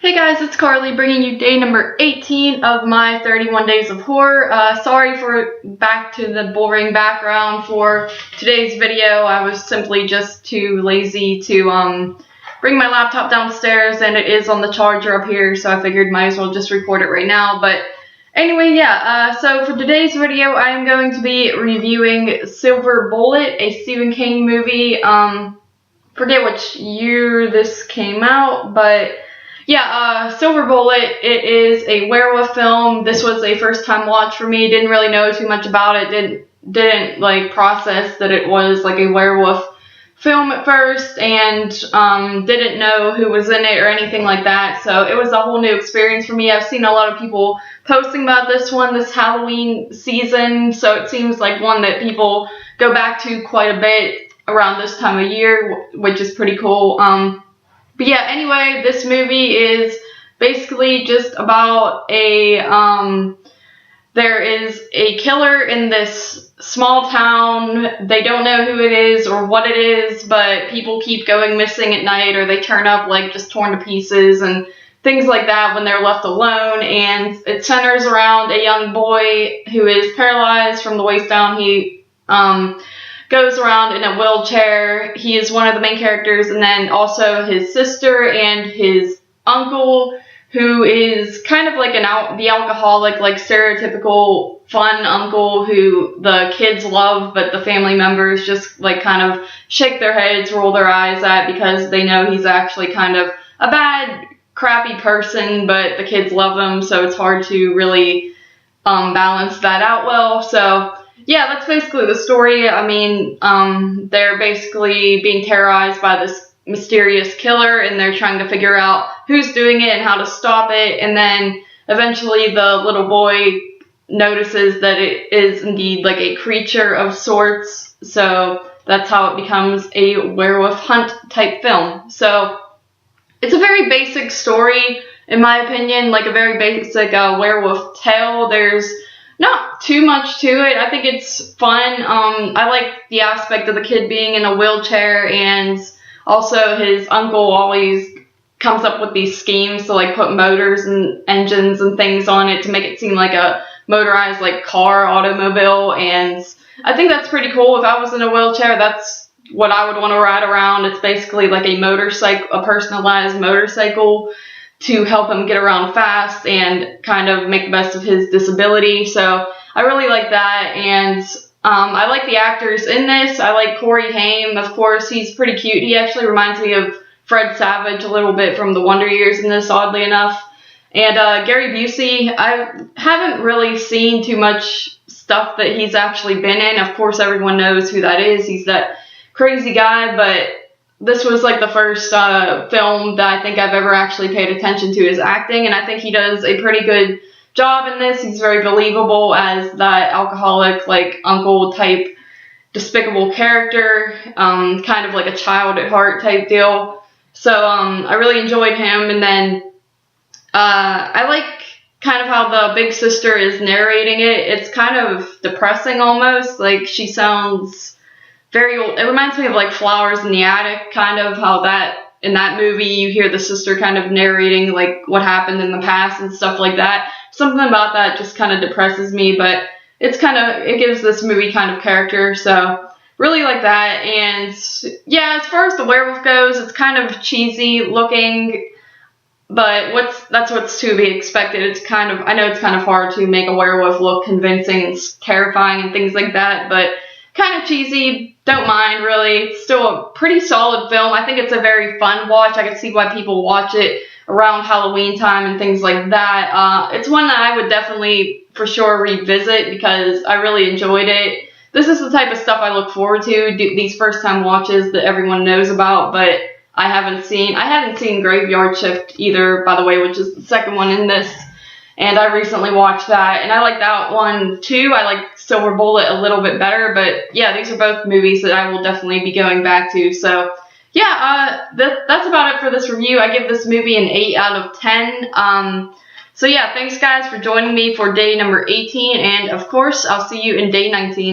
Hey guys, it's Carly bringing you day number 18 of my 31 Days of Horror. Sorry for back to the boring background for today's video. I was simply just too lazy to bring my laptop downstairs, and it is on the charger up here, so I figured might as well just record it right now. But anyway, so for today's video, I am going to be reviewing Silver Bullet, a Stephen King movie. Forget which year this came out, but Silver Bullet, it is a werewolf film. This was a first time watch for me. Didn't really know too much about it. Didn't process that it was like a werewolf film at first, and didn't know who was in it or anything like that. So it was a whole new experience for me. I've seen a lot of people posting about this one this Halloween season, so it seems like one that people go back to quite a bit around this time of year, which is pretty cool. But yeah, anyway, this movie is basically just about there is a killer in this small town. They don't know who it is or what it is, but people keep going missing at night, or they turn up like just torn to pieces and things like that when they're left alone. And it centers around a young boy who is paralyzed from the waist down. He goes around in a wheelchair. He is one of the main characters, and then also his sister and his uncle, who is kind of like the alcoholic, like stereotypical fun uncle who the kids love, but the family members just like kind of shake their heads, roll their eyes at, because they know he's actually kind of a bad, crappy person, but the kids love him, so it's hard to really balance that out well. So yeah, that's basically the story. I mean, they're basically being terrorized by this mysterious killer, and they're trying to figure out who's doing it and how to stop it. And then eventually the little boy notices that it is indeed like a creature of sorts. So that's how it becomes a werewolf hunt type film. So it's a very basic story, in my opinion, like a very basic werewolf tale. There's not too much to it. I think it's fun. I like the aspect of the kid being in a wheelchair, and also his uncle always comes up with these schemes to like put motors and engines and things on it to make it seem like a motorized like car, automobile, and I think that's pretty cool. If I was in a wheelchair, that's what I would want to ride around. It's basically like a motorcycle, a personalized motorcycle, to help him get around fast and kind of make the best of his disability. So I really like that, and I like the actors in this. I like Corey Haim, of course. He's pretty cute. He actually reminds me of Fred Savage a little bit from the Wonder Years in this, oddly enough. And Gary Busey, I haven't really seen too much stuff that he's actually been in. Of course, everyone knows who that is. He's that crazy guy, but this was like the first film that I think I've ever actually paid attention to his acting, and I think he does a pretty good job in this. He's very believable as that alcoholic, like uncle type, despicable character, kind of like a child at heart type deal. So I really enjoyed him, and then I like kind of how the big sister is narrating it. It's kind of depressing almost, like she sounds very old. It reminds me of like Flowers in the Attic, kind of how that in that movie you hear the sister kind of narrating like what happened in the past and stuff like that. Something about that just kind of depresses me, but it gives this movie kind of character, so really like that. And yeah, as far as the werewolf goes, it's kind of cheesy looking, but that's what's to be expected. I know it's kind of hard to make a werewolf look convincing and terrifying and things like that, but kind of cheesy, don't mind really. It's still a pretty solid film. I think it's a very fun watch. I can see why people watch it around Halloween time and things like that. It's one that I would definitely for sure revisit because I really enjoyed it. This is the type of stuff I look forward to, these first time watches that everyone knows about, but I haven't seen Graveyard Shift either, by the way, which is the second one in this. And I recently watched that, and I like that one too. I like Silver Bullet a little bit better, but yeah, these are both movies that I will definitely be going back to. So yeah, that's about it for this review. I give this movie an 8 out of 10. So yeah, thanks guys for joining me for day number 18, and of course, I'll see you in day 19.